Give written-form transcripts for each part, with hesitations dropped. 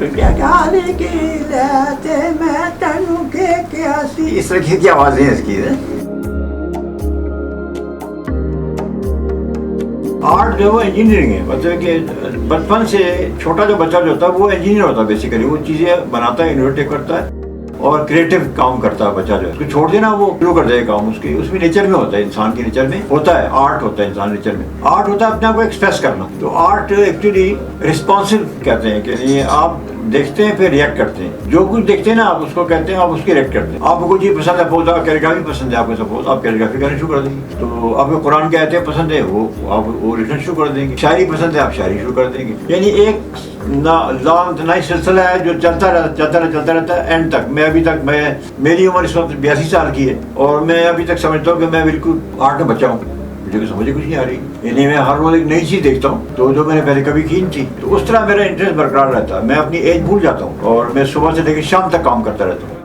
اس طرح کی آوازیں اس کی ہے. آرٹ جو ہے وہ انجینئرنگ ہے. مطلب کہ بچپن سے چھوٹا جو بچہ جو ہوتا ہے وہ انجینئر ہوتا ہے بیسیکلی. وہ چیزیں بناتا ہے, انوویٹو کرتا ہے اور کریٹو کام کرتا ہے بچہ جو ہے. اس کو چھوڑ دینا وہ شروع کر دے گا کام. اس میں نیچر میں ہوتا ہے, انسان کے نیچر میں ہوتا ہے. آرٹ ہوتا ہے انسان نیچر میں. آرٹ ہوتا ہے اپنے آپ کو ایکسپریس کرنا. تو آرٹ ایکچولی رسپانسو کہتے ہیں کہ یہ آپ دیکھتے ہیں پھر ریئیکٹ کرتے ہیں. جو کچھ دیکھتے ہیں نا آپ اس کو کہتے ہیں, آپ اس کی ریئیکٹ کرتے ہیں. آپ کو کوئی چیز پسند ہے, سپوز آپ کیلیگرافی پسند ہے آپ کو, سپوز آپ کیلیگرافی کرنا شروع کر دیں گے. تو آپ کو قرآن کی آیتیں پسند ہے, وہ آپ وہ لکھنا شروع کر دیں گے. شاعری پسند ہے, آپ شاعری شروع کر دیں گے. یعنی ایک نئی سلسلہ ہے جو چلتا رہتا ہے اینڈ تک. میں ابھی تک میری عمر اس وقت 82 سال کی ہے اور میں ابھی تک سمجھتا ہوں کہ میں بالکل آرٹ میں بچا ہوں. مجھے سمجھے کچھ نہیں آ رہی. یعنی میں ہر روز ایک نئی چیز دیکھتا ہوں تو جو میں نے پہلے کبھی کی نہیں تھی. تو اس طرح میرا انٹرسٹ برقرار رہتا ہے. میں اپنی ایج بھول جاتا ہوں اور میں صبح سے لے کے شام تک کام کرتا رہتا ہوں.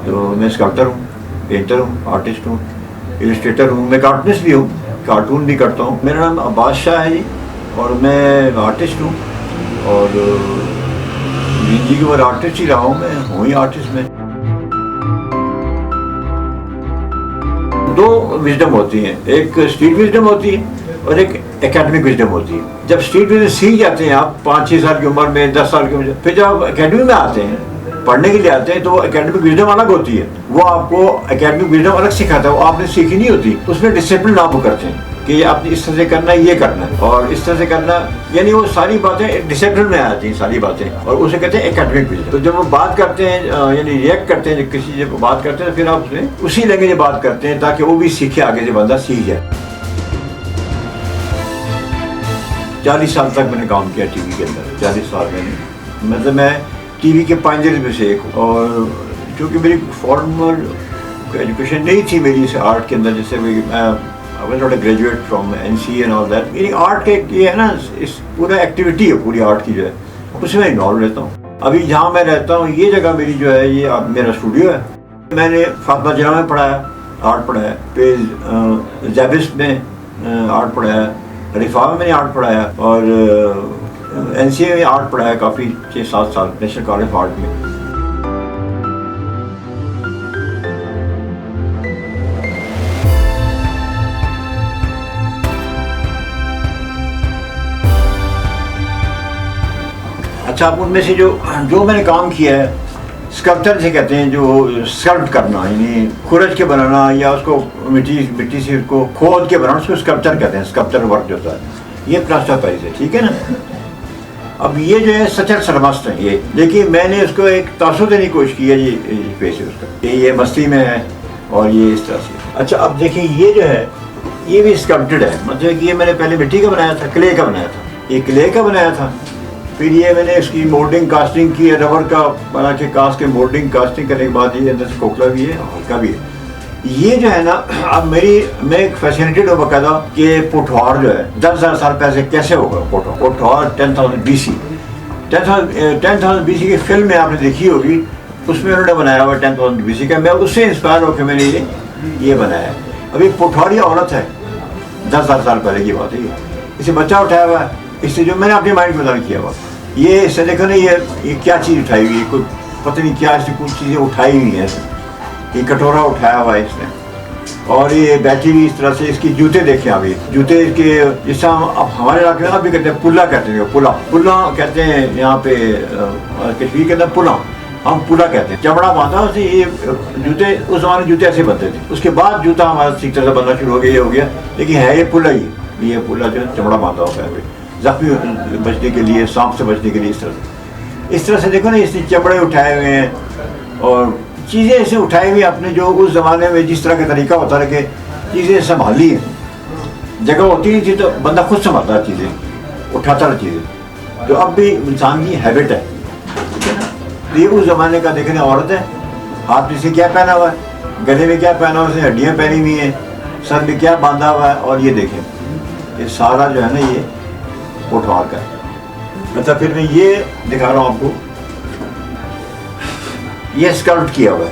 تو میں اسکلپٹر ہوں, پینٹر ہوں, آرٹسٹ ہوں, السٹریٹر ہوں. میں کارٹونسٹ بھی ہوں, کارٹون بھی کرتا ہوں. میرا نام عباس شاہ ہے جی اور میں آرٹسٹ ہوں اور زندگی کے بعد آرٹسٹ ہی رہا ہوں. میں ہوں ہی آرٹسٹ. میں دو وزڈم ہوتی ہیں, ایک اسٹریٹ وزڈم ہوتی ہے اور ایک اکیڈمک وزڈم ہوتی ہے. جب اسٹریٹ وزڈم سیکھ جاتے ہیں آپ 5-6 سال کی عمر میں, 10 سال کی عمر, پھر جب آپ اکیڈمی میں آتے ہیں پڑھنے کے لیے آتے ہیں تو وہ اکیڈمک وزڈم الگ ہوتی ہے. وہ آپ کو اکیڈمک وزڈم الگ سکھاتا ہے, وہ آپ نے سیکھی نہیں ہوتی. اس میں ڈسپلن آپ کرتے ہیں کہ آپ نے اس طرح سے کرنا ہے, یہ کرنا ہے اور اس طرح سے کرنا ہے. یعنی وہ ساری باتیں ڈسپلن میں آتی ہیں ساری باتیں, اور اسے کہتے ہیں اکیڈمک وزڈم. تو جب وہ بات کرتے ہیں یعنی ریئیکٹ کرتے ہیں جب کسی جب بات کرتے ہیں, پھر آپ اس میں اسی لینگویج میں بات کرتے ہیں تاکہ وہ بھی سیکھے, آگے سے بندہ سیکھ جائے. 40 سال تک میں نے کام کیا ٹی وی کے اندر. 40 سال میں نے, مطلب میں ٹی وی کے پائنیئر میں سے ایک ہوں. اور چونکہ میری فارمل ایجوکیشن نہیں تھی میری اس آرٹ کے اندر, جیسے I was not a graduate from NCA and all that. یعنی آرٹ کے یہ ہے نا, اس پورا ایکٹیویٹی ہے پوری آرٹ کی جو ہے, اس میں انوالو رہتا ہوں. ابھی جہاں میں رہتا ہوں یہ جگہ میری جو ہے یہ میرا اسٹوڈیو ہے. میں نے فاطمہ جناح میں پڑھایا, آرٹ پڑھایا. پھر زیبسٹ میں آرٹ پڑھایا, رفاع میں نے آرٹ پڑھایا اور NCA میں آرٹ پڑھایا کافی 6-7 سال, نیشنل کالج آف آرٹ میں. اچھا, اب ان میں سے جو میں نے کام کیا ہے, اسکلپچر سے کہتے ہیں, جو اسکلپٹ کرنا یعنی کھرچ کے بنانا یا اس کو مٹی سے اس کو کھود کے بنانا, اس کو اسکلپچر کہتے ہیں. اسکلپچر ورک جو ہوتا ہے یہ پلاسٹر آف پیرس ہے, ٹھیک ہے نا. اب یہ جو ہے سچر سرمست ہے یہ, لیکن میں نے اس کو ایک تاثر دینے کی کوشش کی ہے. یہ فیس ہے اس کا, یہ مستی میں ہے اور یہ اس طرح سے. اچھا, اب دیکھیں یہ جو ہے یہ بھی اسکلپٹڈ ہے. مطلب کہ یہ میں نے پہلے مٹی کا بنایا تھا, کلے کا بنایا تھا. یہ کلے کا بنایا تھا. پھر یہ میں نے اس کی مولڈنگ کاسٹنگ کی ہے, ربر کا بنا کے کاسٹ کے مولڈنگ کاسٹنگ کرنے کے بعد یہ اندر سے کھوکھلا بھی ہے, ہلکا بھی ہے. یہ جو ہے نا, اب میں ایک فیسینیٹیڈ ہوں باقاعدہ کہ پوٹھوار جو ہے 10,000 سال پہلے کیسے ہوگا. پوٹھوار 10,000 BC 10,000 BC کی فلم میں آپ نے دیکھی ہوگی, اس میں انہوں نے بنایا ہوا 10,000 BC کا. میں اس سے انسپائر ہو کے میں نے یہ بنایا ہے. ابھی پوٹھواری عورت ہے, 10,000 سال پہلے کی بات ہے. اسے بچہ اٹھایا ہوا ہے, اس سے جو میں نے اپنے مائنڈ میں کیا ہوا. یہ اس سے دیکھو نا, یہ کیا چیز اٹھائی ہوئی ہے, کوئی پتہ نہیں کیا اس نے کچھ چیزیں اٹھائی ہوئی ہیں. یہ کٹورا اٹھایا ہوا ہے اس نے, اور یہ بیٹھی ہوئی اس طرح سے. اس کی جوتے دیکھیں ابھی, جوتے کے جس طرح اب ہمارے علاقے میں اب بھی کہتے ہیں پلا, کہتے ہیں پلا کہتے ہیں یہاں پہ کشمیر کے اندر پلا, ہم پلا کہتے ہیں. چمڑا باندھا اس سے. یہ جوتے اس زمانے جوتے ایسے بنتے تھے. اس کے بعد جوتا ہمارا ٹھیک طرح سے بننا شروع ہو گیا, یہ ہو گیا. لیکن ہے یہ پلا ہی, یہ پلا جو چمڑا باندھا ہوتا ہے زخمی بچنے کے لیے, سانپ سے بچنے کے لیے. اس طرح سے دیکھو نا, اس نے چمڑے اٹھائے ہوئے ہیں اور چیزیں ایسے اٹھائی ہوئی اپنے جو اس زمانے میں جس طرح کا طریقہ ہوتا ہے کہ چیزیں سنبھالی ہیں. جگہ ہوتی نہیں تھی تو بندہ خود سنبھالتا ہے چیزیں, اٹھاتا ہے چیزیں. جو اب بھی انسان کی ہیبٹ ہے, ٹھیک ہے نا. یہ اس زمانے کا دیکھنے عورت ہے. ہاتھ میں سے کیا پہنا ہوا ہے, گلے میں کیا پہنا ہوا ہے, اس نے ہڈیاں پہنی ہوئی ہیں, سر میں کیا باندھا ہوا ہے. اور یہ دیکھیں, یہ سارا جو ہے نا یہ پوٹھوار کا ہے. مطلب پھر میں یہ دکھا رہا ہوں آپ کو, یہ اسکلپٹ کیا ہوا ہے.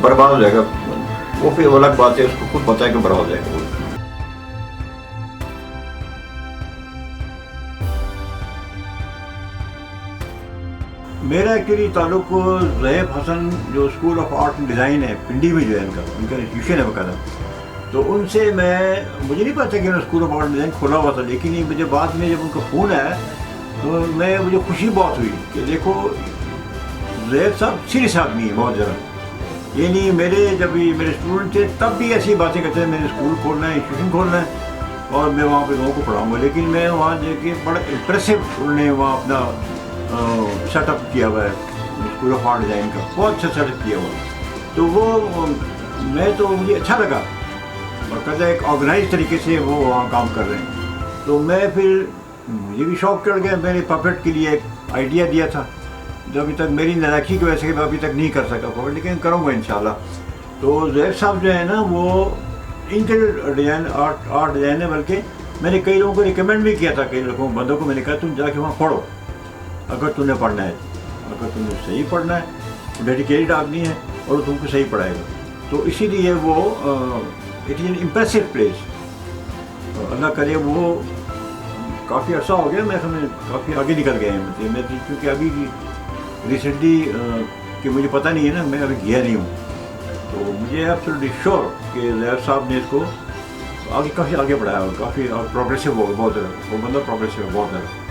برباد ہو جائے گا، وہ پھر الگ بات ہے، اس کو خود پتہ ہے کہ برباد ہو جائے گا وہ۔ میرا ایکچولی تعلق زہیب حسن جو school of art and design ہے پنڈی میں جو ہے ان کا انسٹیٹیوشن ہے باقاعدہ، تو ان سے مجھے نہیں پتا کہ انہوں نے school of art and design کھولا ہوا تھا، لیکن یہ مجھے بعد میں جب ان کا فون آیا تو مجھے خوشی بہت ہوئی کہ دیکھو زہیب صاحب سیریس آدمی ہے بہت زیادہ، یہ نہیں جب میرے اسٹوڈنٹ تھے تب بھی ایسی باتیں کرتے ہیں، میں نے اسکول کھولنا ہے، انسٹیٹیوشن کھولنا ہے اور میں وہاں پہ لوگوں کو پڑھاؤں گا، لیکن میں وہاں دیکھ کے بڑا امپریسو انہوں نے وہاں اپنا سیٹ اپ کیا ہوا ہے اسکول آف آرٹ ڈیزائن کا، بہت اچھا سیٹ اپ کیا ہوا ہے، تو وہ مجھے اچھا لگا، اور کہتا ہے ایک آرگنائز طریقے سے وہ وہاں کام کر رہے ہیں، تو میں پھر مجھے بھی شوق چڑھ گیا، میں نے پپٹ کے لیے ایک آئیڈیا دیا تھا جو ابھی تک میری نالاکی کی وجہ سے میں ابھی تک نہیں کر سکا پپٹ، لیکن کروں گا انشاءاللہ۔ تو زہیب صاحب جو ہے نا وہ انٹیریئر ڈیزائن آرٹ ڈیزائن ہے، بلکہ میں نے کئی لوگوں کو ریکمینڈ بھی کیا تھا، کئی بندوں کو میں نے کہا تم جا کے وہاں پڑھو اگر تم نے پڑھنا ہے، اگر تم نے صحیح پڑھنا ہے، ڈیڈیکیٹڈ آدمی ہے اور وہ تم کو صحیح پڑھائے گا، تو اسی لیے وہ it is an impressive place, اللہ کرے وہ کافی عرصہ ہو گیا، میں کافی آگے نکل گئے ہیں، میں کیونکہ ابھی ریسنٹلی کہ مجھے پتہ نہیں ہے نا، میں ابھی گیا نہیں ہوں، تو مجھے ایبسولوٹلی شیور کہ زہیب صاحب نے اس کو کافی آگے بڑھایا اور کافی پروگریسو ہو گیا، بہت زیادہ وہ بندہ پروگریسو ہے بہت زیادہ۔